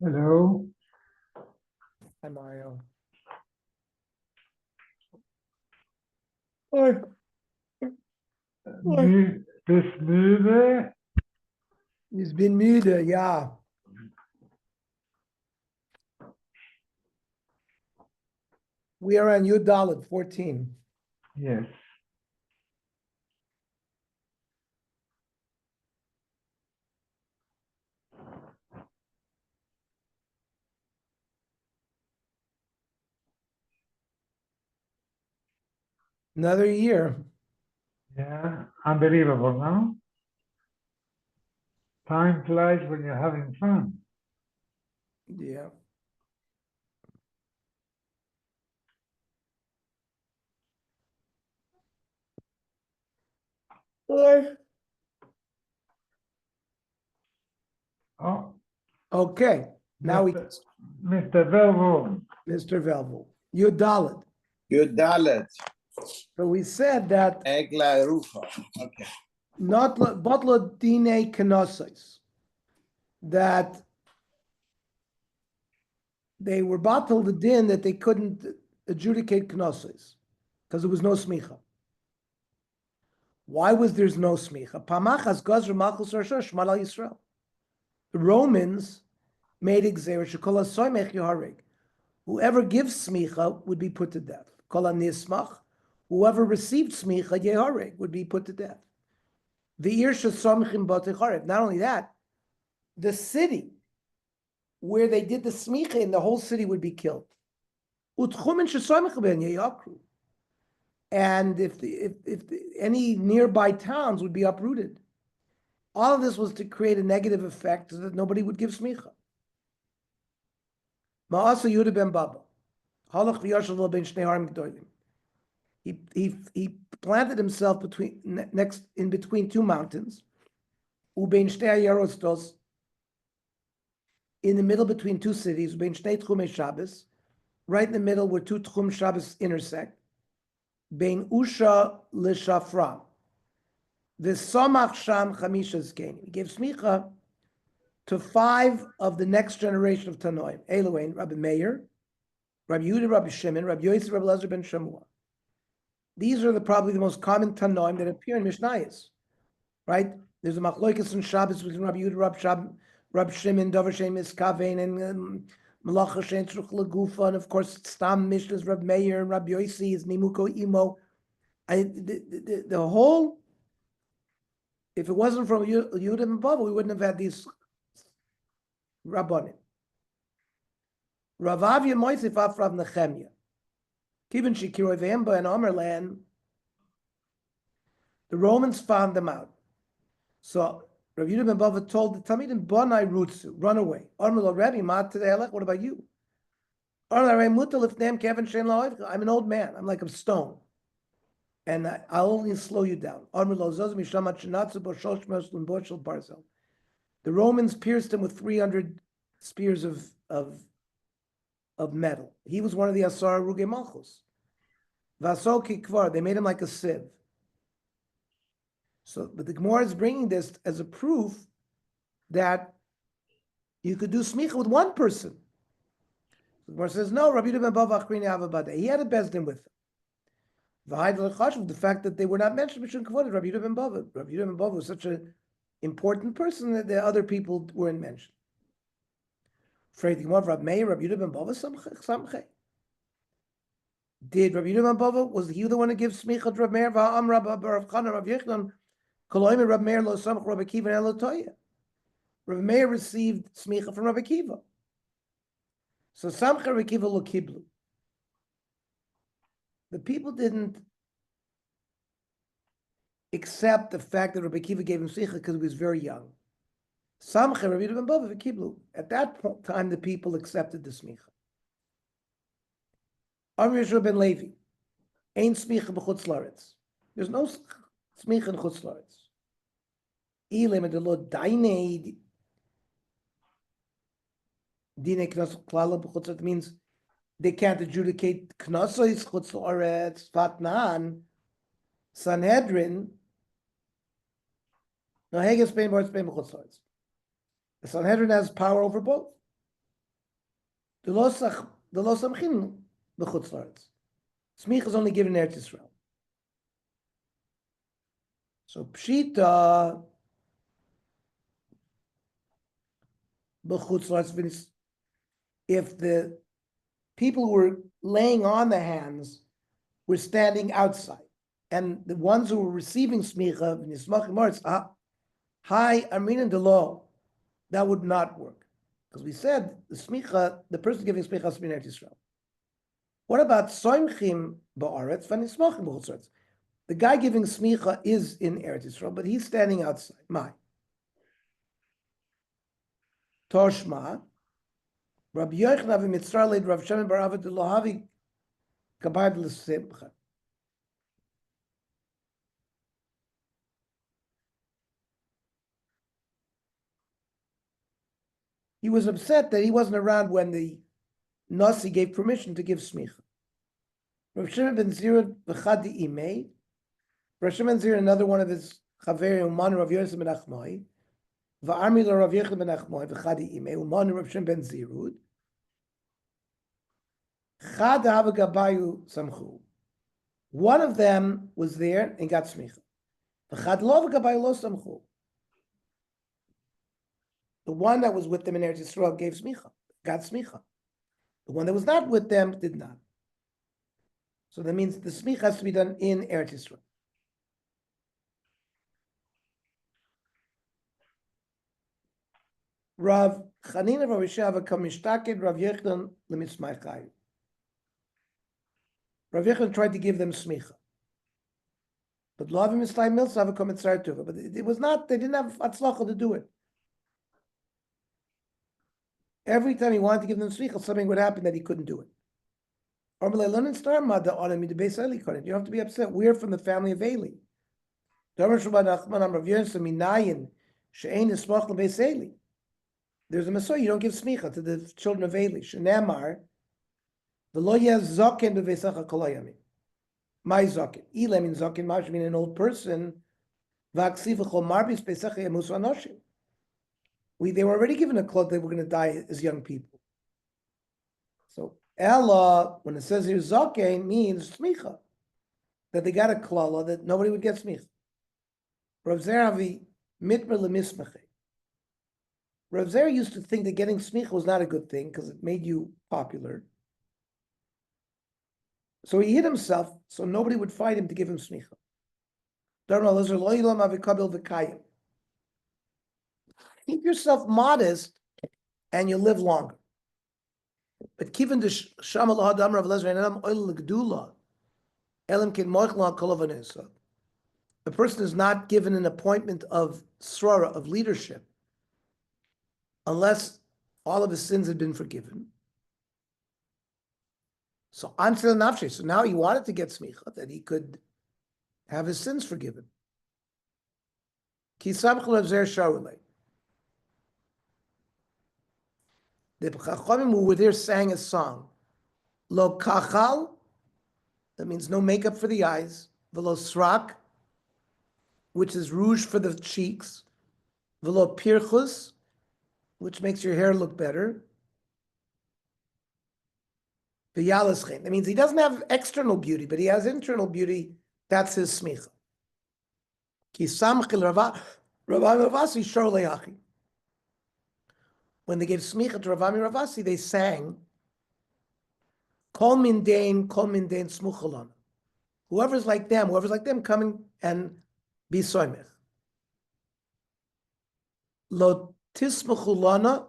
Hello. Hi, Mario. Bist müde? Ich bin müde, ja. We are on Yud 14. Yes. Another year. Yeah, unbelievable, no? Time flies when you're having fun. Yeah. Oh, Okay. Now Mr. Velvo. Mr. Velvo. Yud Dalet. Yudalet, So we said that Egla Rufa. Okay. not Butla Dine Kenosis, that they were bottled the din that they couldn't adjudicate Kenosis because there was no smicha. Why was there no smicha? Pamachas Gazra Malchus Rasha Shmal al Yisrael. The Romans made exer shekol hasoymech yohareg. Whoever gives smicha would be put to death. Kol hanismach, whoever received smicha yehareg would be put to death. The ir shesomchim batecharev. Not only that, the city where they did the smicha and the whole city would be killed. Utchumen shesomchim ben yeyakru. And if any nearby towns would be uprooted. All of this was to create a negative effect so that nobody would give smicha. Ma'asa Yehuda ben Baba. Halach v'yashal ben shnei harim g'dolim. He planted himself in between two mountains. Ubein shnei yarostos. In the middle between two cities. Ubein shnei tchumei Shabbos. Right in the middle where two tchum Shabbos intersect. Bein usha l'shafra. V'samach sham chamisha zkenim. He gave smicha to 5 of the next generation of Tanoim. Elohein, Rabbi Meir, Rabbi Yehuda, Rabbi Shimon, Rabbi Yosef, Rabbi Elazar ben Shamua. These are probably the most common Tanoim that appear in Mishnayos, right? There's a machloikas in Shabbos between Rabbi Yehuda, Rabbi Shimon, Dover Shem Iskavein, and Malacha Shem Tzruch Lagufa, and of course Stam Mishnahs, Rabbi Meir, and Rabbi Yosef is Nimuko Imo. The whole, if it wasn't from Yehuda and Baba, we wouldn't have had these Rabbanim. Rav Avia Moisef af Rav Nechemia. Kivin Shekiroi Ve'emba and Omerland, the Romans found them out. So Rav Yehuda ben Bava told the Talmidim, Bonai Rutsu, run away. Omer Rebbe, Mat Tedelech, what about you? I'm an old man. I'm like a stone. and I'll only slow you down. The Romans pierced him with 300 spears of metal. He was one of the Asar Ruge Malchus. Vasoki Kvar, they made him like a sieve. So, but the Gemara is bringing this as a proof that you could do smicha with one person. The Gemara says, no, Rabbi Yehuda ben Bava Achrini Avabade. He had a bezdin with him. The fact that they were not mentioned, Rabbi Yehuda ben Bava. Rabbi Yehuda ben Bava was such an important person that the other people weren't mentioned. Did Rabbi Yehuda ben Bava samche? Did Rabbi Yehuda ben Bava, was he the one to give smicha to Rabbi Meir? Va'am Rabbi Chana Rabbi Yechon Koloim Rabbi Meir lo samch Rabbi Kiva and Elotoya. Rabbi Meir received smicha from Rabbi Kiva. So samcha Rabbi Kiva lo kiblu. The people didn't accept the fact that Rabbi Kiva gave him smicha because he was very young. Samcha Rabbi Yehuda ben Bava v'kiblu. At that time, the people accepted the smicha. Amr Yeshua ben Levi, ain't smicha b'chutz laretz. There's no smicha in chutz laretz. Ilem adelo dainei dine knas klala b'chutz laretz means they can't adjudicate knasois chutz laretz fatnan Sanhedrin. No Hagen Spain bar Spain b'chutz laretz. The Sanhedrin has power over both. The lo samchin b'chutz laretz. Smicha is only given in Eretz Yisrael. So pshita b'chutz laretz. If the people who were laying on the hands were standing outside, and the ones who were receiving smicha in Yismachim Maretz, hi, Amin de law, that would not work. Because we said the smicha, the person giving smicha has to be in Eretz Yisrael. What about soimchim ba'aretz v'nismachim b'chutz laretz? The guy giving smicha is in Eretz Yisrael, but he's standing outside. My Toshma, Rabbi Yochanan v'Mitzrah leid Rav Shimon bar Avad lohavi kabad l'simcha. He was upset that he wasn't around when the Nasi gave permission to give smicha. Rav Shimon ben Zira v'chadi imei. Rav Shimon ben Zira, another one of his chaverim, Uman Rav Yosef ben Achmoi, v'armi lo Rav Yechon ben Achmoi v'chadi imei, Uman Rav Shimon ben Zirud. Chad havagabayu samchu. One of them was there and got smicha. V'chad lo havagabayu lo samchu. The one that was with them in Eretz Yisrael gave smicha, got smicha. The one that was not with them did not. So that means the smicha has to be done in Eretz Yisrael. Rav Chanina Rav Yishava kamishtaked Rav Yechon lemitzmaichayu. Rav Yechon tried to give them smicha, but lo havim mitzvah milsa have come tuva. But it was not. They didn't have atzlacha to do it. Every time he wanted to give them smicha, something would happen that he couldn't do it. You don't have to be upset. We're from the family of Eli. There's a Messiah, you don't give smicha to the children of Eli. Shenamar, the loya zoken bevesacha kolayami. My zoken. Eli means zoken, mash mean an old person. Vaksiva marbis besacha yamus anoshim. They were already given a cloth, they were going to die as young people. So Ella, when it says here Zakein, means smicha, that they got a klala that nobody would get smicha. Rav Zeravi mitmer lemismache. Rav Zer used to think that getting smicha was not a good thing because it made you popular. So he hid himself so nobody would find him to give him smicha. Keep yourself modest and you live longer. But given the shamal hadam Rav Lezer and oil l'gdula, elam kin mochla kolovanisa. A person is not given an appointment of srara, of leadership, unless all of his sins had been forgiven. So ansel nafshe. So now he wanted to get smicha that he could have his sins forgiven. Ki samchel avzer sharulei. The Chachamim who were there sang a song. Lo kachal, that means no makeup for the eyes. Velo srak, which is rouge for the cheeks. Velo pirchus, which makes your hair look better. V'yalaschen, that means he doesn't have external beauty, but he has internal beauty. That's his smicha. Ki samchil Rabbi Ravasi sharulei hachi. When they gave smicha to Ravami Ravasi, they sang, Kol min dein smuchalon. Whoever's like them, come and be soymech. Lo tismuchulana,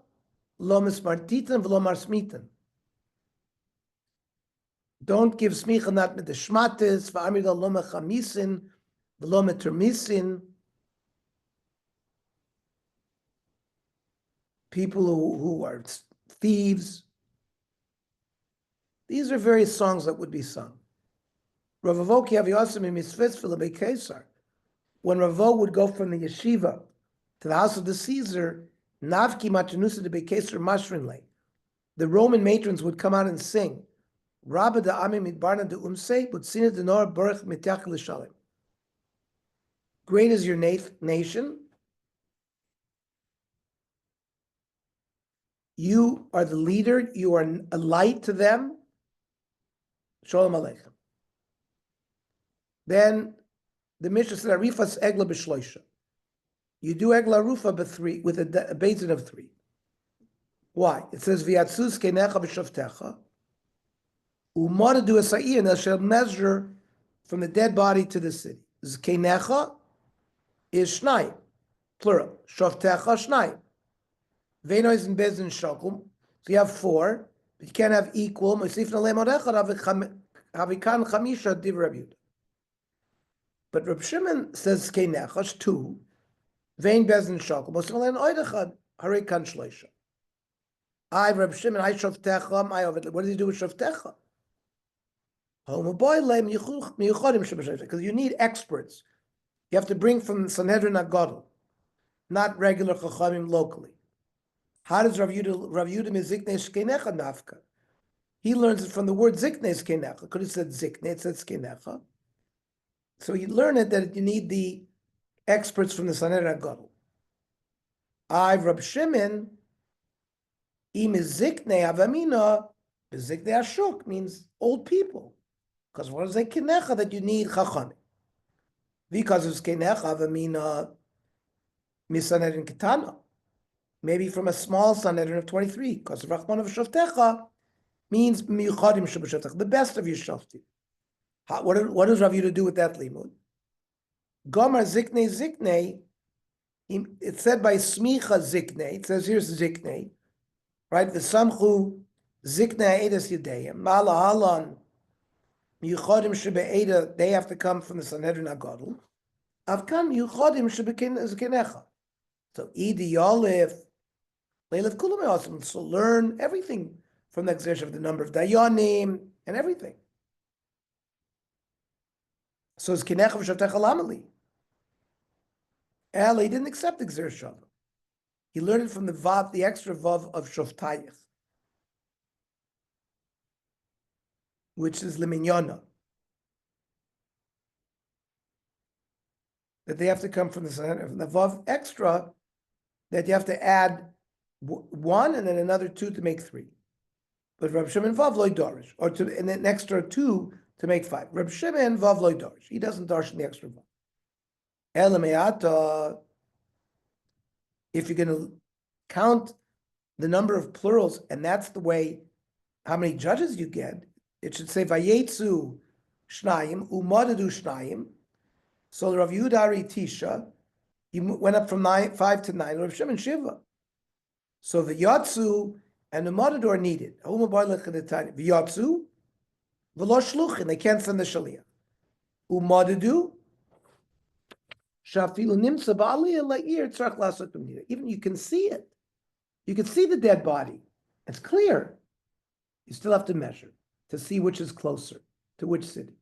lo mismartitan, v'lo marsmitan. Don't give smicha not mit the shmatis, v'amir lo mechamisin, v'lo metermisin. People who are thieves. These are various songs that would be sung. Rav Avo ki aviyasim mitzvitz v'lebei Kesar. When Rav Avo would go from the yeshiva to the house of the Caesar, navki matanusa de Kesar mashrinle. The Roman matrons would come out and sing. Rabba da ami midbarna de umse, butzina de nor baruch mitach l'shalim. Great is your nation. You are the leader. You are a light to them. Shalom Aleichem. Then the Mishnah said, Arifas egla b'shloisha. You do egla rufa b'three with a basin of 3. Why? It says v'yatzus kenecha b'shavtecha. Umar do a sa'ir, and they shall measure from the dead body to the city. Kenecha is shnayim, plural. Shavtecha shnayim. Veno is in bezin shakum. So you have 4, but you can't have equal. Mosifna le'modechad havikan chamisha div Rabbi Yehuda. But Reb Shimon says kenechash 2. Vein bezin shakum. Mosifna le'modechad harikan shleisha. I Reb Shimon I shavtecha. I over. What does he do with shavtecha? Because you need experts. You have to bring from Sanhedrin Agadol, not regular chachamim locally. How does Rav Yehuda miziknei shkenecha nafka? He learns it from the word ziknei shkenecha. Could have said ziknei, it said shkenecha. So you learn it that you need the experts from the Sanhedrin Agadol. Rab Shimon, im ziknei avamina, ziknei ashuk means old people. Because what is a kenecha that you need chachamim? Because it's kenecha avamina misanedrin ketana. Maybe from a small Sanhedrin of 23, because Rachman of Shavtecha means miyuchadim shabashavtecha, the best of your shaftim. What does Rav Yehuda do with that limud? Gomer ziknei, it's said by smicha ziknei, it says here's ziknei, right? V'samchu ziknei edas yedeyim, ma'ala halon, miyuchadim shabe'eda, they have to come from the Sanhedrin Agadol. Avkan miyuchadim shabe'kenecha. So Idi Yolif, Leilef Kulam awesome. So learn everything from the exertion of the number of Dayanim and everything. So it's Kinecha v'Shavtecha Lamali. He didn't accept exertion. He learned it from the Vav, the extra Vav of Shavtayich, which is Liminyana. That they have to come from the Vav extra, that you have to add 1 and then another 2 to make 3. But Reb Shimon Vav loy dorish, or and an extra 2 to make 5. Reb Shimon Vav loy dorish. He doesn't dorish in the extra Vav. Elameata, if you're going to count the number of plurals, and that's the way, how many judges you get, it should say Vayetzu Shnayim, Umadadu Shnayim. So Rav Yehuda Tisha, he went up from 5 to 9. Rav Shimon Shiva. So the Yatsu and the Umadadu are needed. V'Yatsu, v'lo shluchin, they can't send the Shaliyah. Umadadu, shafilu nimsa ba'aliyah la'ir tzarach lasot b'mnida. Even you can see it. You can see the dead body. It's clear. You still have to measure to see which is closer to which city.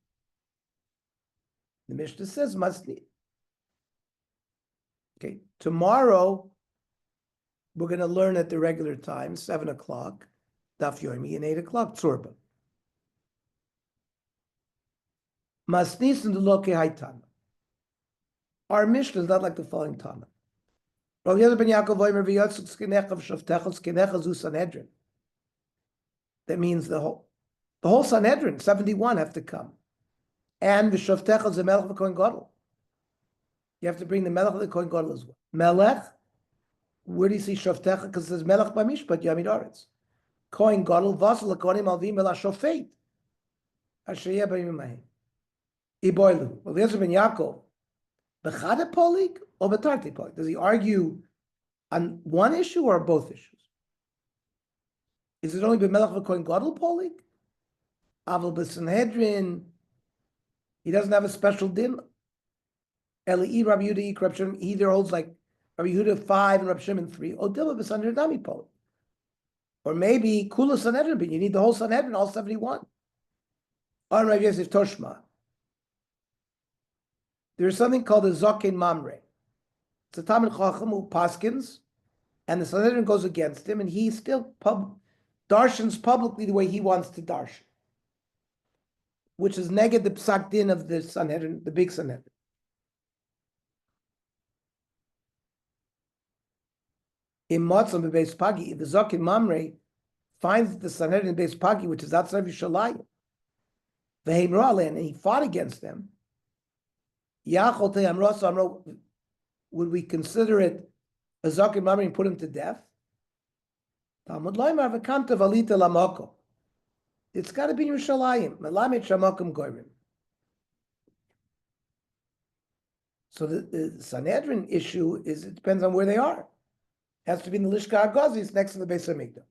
The Mishnah says must need. Okay, tomorrow we're going to learn at the regular time, 7 o'clock, Daf Yomi, and 8 o'clock, Tzurba. Masnis and the Loke Haitana. Our Mishnah is not like the following Tana. Rav Yezer ben Yaakov Omer v'yotzuk skenechav shavtechel skenecha zu Sanhedrin. That means the whole Sanhedrin, 71, have to come. And v'shavtechel is the melech v'kohen gadol. You have to bring the melech of the kohen gadol as well. Melech, where do you see shavtecha? Because it says melech b'mishpat yamid aretz. Kohen gadol vasel l'kohenim alvim el hashofet. Asher yeh b'yimim mahim. Iboilu. Rav Yezer ben Yaakov. B'chada polik or b'tarti polik? Does he argue on one issue or both issues? Is it only b'melech v'kohen gadol polik? Aval b'Sanhedrin, he doesn't have a special din. Eli Rabbi Yehuda Rabbi Shimon, he either holds like Rabbi Yehuda 5 and Rabbi Shimon 3, or Dilma b'Sanhedrin Dami polik. Or maybe Kula Sanhedrin, but you need the whole Sanhedrin, all 71. Or Rabbi Yosef Toshma. There's something called a Zokin Mamre. It's a Talmid Chacham who paskins, and the Sanhedrin goes against him, and he still darshans publicly the way he wants to darshan, which is neged the psak din of the Sanhedrin, the big Sanhedrin. In Motzam Beis Pagi, if the Zokin Mamre finds the Sanhedrin Beis Pagi, which is outside of Yerushalayim, and he fought against them, would we consider it a Zokin Mamre and put him to death? It's got to be in Yerushalayim. So the Sanhedrin issue is, it depends on where they are. It has to be in the Lishka HaGazis next to the Beis HaMikdash.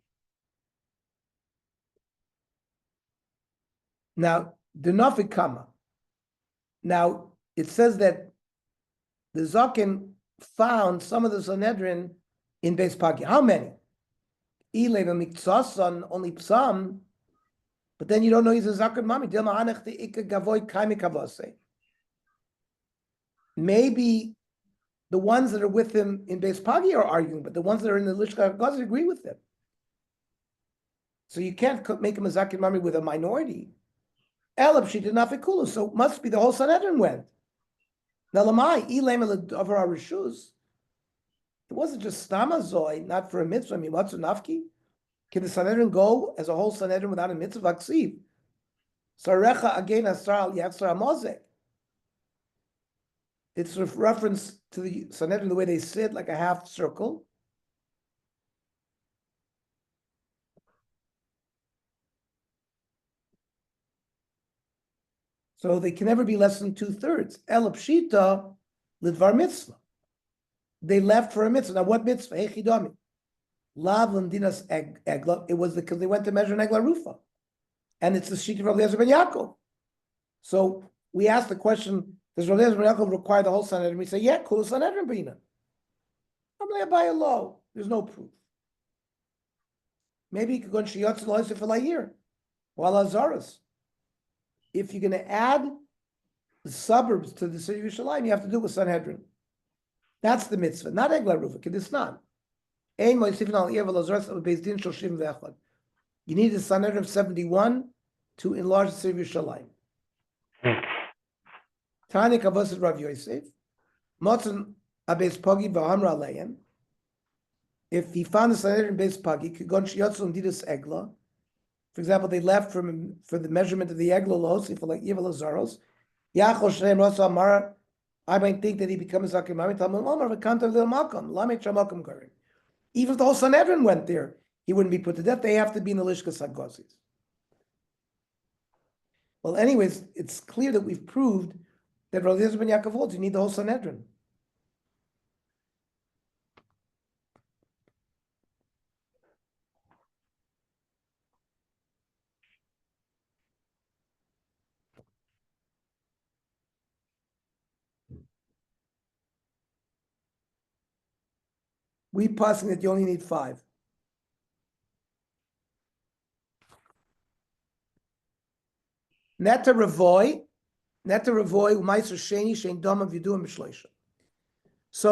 Now, the Nafik Kama. Now, it says that the Zokin found some of the Sanhedrin in Beis Pagi. How many? Only some, but then you don't know he's a Zokin Mami. Maybe the ones that are with him in Beis Pagi are arguing, but the ones that are in the Lishka HaGazis agree with them. So you can't make him a Zokin Mami with a minority. Elab she did not fikulu, so it must be the whole Sanhedrin went. Now, it wasn't just stamazoi, not for a mitzvah. Mimatzu nafki. Can the Sanhedrin go as a whole Sanhedrin without a mitzvah? Aksiv. Sarecha again asar al yaksar amozek. It's a reference to the Sanhedrin, the way they sit like a half circle. So they can never be less than 2/3. El pshita lidvar mitzvah. They left for a mitzvah. Now, what mitzvah? Hechidami. Lav lamdinas egla. It was because they went to measure an egla rufa, and it's the sheet of Rav Yezer ben Yaakov. So we asked the question: does Rav Yezer ben Yaakov require the whole Sanhedrin? We say, yeah, kula Sanhedrin bina. I'm like, by a law, there's no proof. Maybe you could go and shiyotz loisif elayir, while azaras. If you're going to add the suburbs to the city of Yerushalayim, you have to do it with Sanhedrin. That's the mitzvah, not Egla Rufa, Kedisnan. You need a Sanhedrin of 71 to enlarge the city of Yerushalayim. Tani Kavos Rav Yosef, Motzon Abeis Pagi v'Hamra Aleim. If he found the Sanhedrin Beis Pagi, Kigon Shiyotzon Didus Egla. For example, they left for the measurement of the Egla Losi for like Yival Azaros. Yachol Shneim Rosa Amara. I might think that he becomes Zakim Mami. Talmud Omar v'Kantav Lil Malkam Lamet Shamakim Garim. Even if the whole Sanhedrin went there, he wouldn't be put to death. They have to be in the Lishkas HaGazis. Well, anyways, it's clear that we've proved that Rav Yezer ben Yaakov holds you need the whole Sanhedrin. We passing that you only need 5. Neta Revoy, So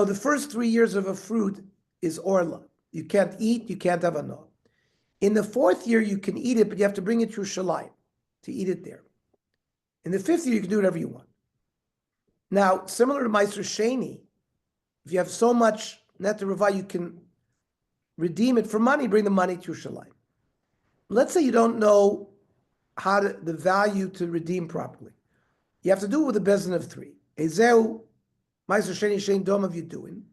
the first 3 years of a fruit is orla. You can't eat, you can't have a no. In the 4th year, you can eat it, but you have to bring it through shalayim to eat it there. In the 5th year, you can do whatever you want. Now, similar to Meiser Sheni, if you have so much net rava, you can redeem it for money, bring the money through shalayim. Let's say you don't know the value to redeem properly. You have to do it with a bezin of 3. Ezeu Meiser Sheni Shein Dom of you doing.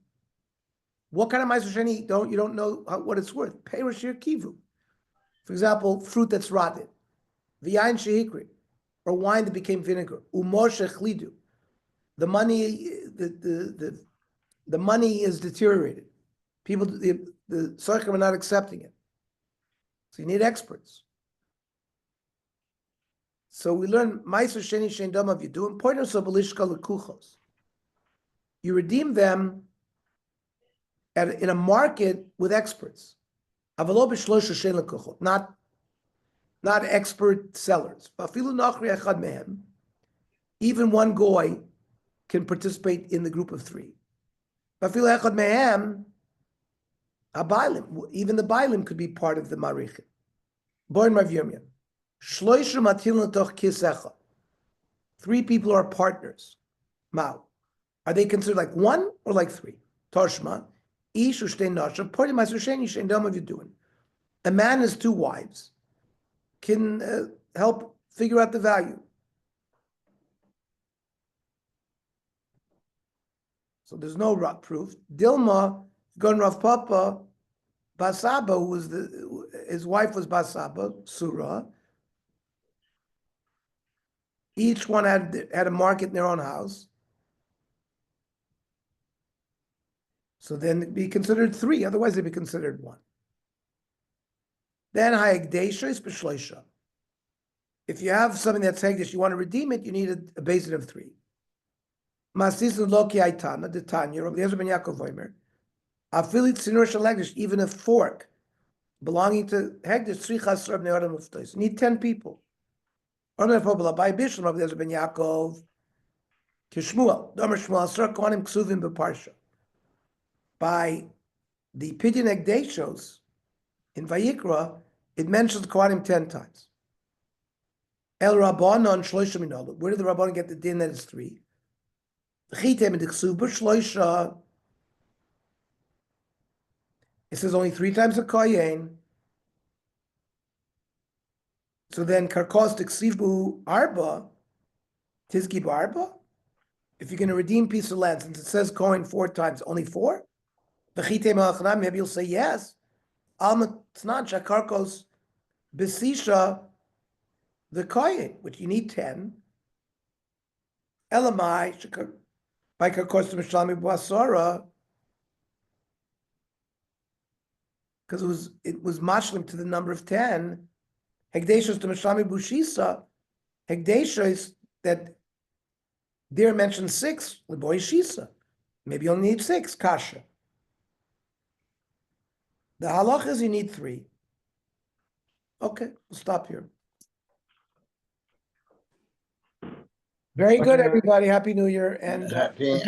What kind of Meiser Sheni you don't know what it's worth? Perish your kivu. For example, fruit that's rotted. V'yain shehikri, or wine that became vinegar. Umor shechlidu. The money is deteriorated. People, the tzarchim are not accepting it. So you need experts. So we learn Meiser Sheni Shein Dom of you do important so belishka lekuchos. You redeem them in a market with experts. Not expert sellers. Even one goy can participate in the group of 3. Even the bailim could be part of the marichin. Born Rav Yirmiyah. 3 people are partners. Mao. Are they considered like 1 or like 3? Toshma. A man has 2 wives. Can help figure out the value. So there's no proof. Dilma, Gon Rav Papa, Basaba, his wife was Basaba, Surah. Each one had a market in their own house. So then it'd be considered 3, otherwise they'd be considered 1. Then Hayagdesha is B'shleisha. If you have something that's Hagdish, you want to redeem it, you need a basin of 3. Masisun Loki Aitana, the Tanya, Rabbi Eliezer ben Yaakov Omer, Afilit Sinur Shel Hagdish, even a fork belonging to Hagdish, Tzrichas Rab Ne'odam Uftois. You need 10 people. Omer Pobala, by Bishlam, Rabbi Eliezer ben Yaakov, Kishmuel, Domer Shmuel, Asra Kohanim Ksuvim B'Parsha. By the Pidyon Hagdeshos, in Vayikra, it mentions Kohanim 10 times. El Rabbanon Shloisha Minolu. Where did the Rabbanon get the din that it's 3? Chitem and Diksuba Shloisha. It says only 3 times a kohen. So then Karkos Diksibu Arba, Tizki Barba. If you're going to redeem a piece of land, since it says kohen 4 times, only 4? Maybe you'll say yes. Alma Tznan Shakarkos Besisha, the kohen, which you need 10. Elamai by Karkos Mishlami Basara, because it was mashlim to the number of 10. Hegdeshos to Mishlami Bushisa. Hegdeshos that there mentioned 6. The boy Shisa. Maybe you only need 6. Kasha. The halach is you need 3. Okay, we'll stop here. Very good, everybody. Happy New Year. And Happy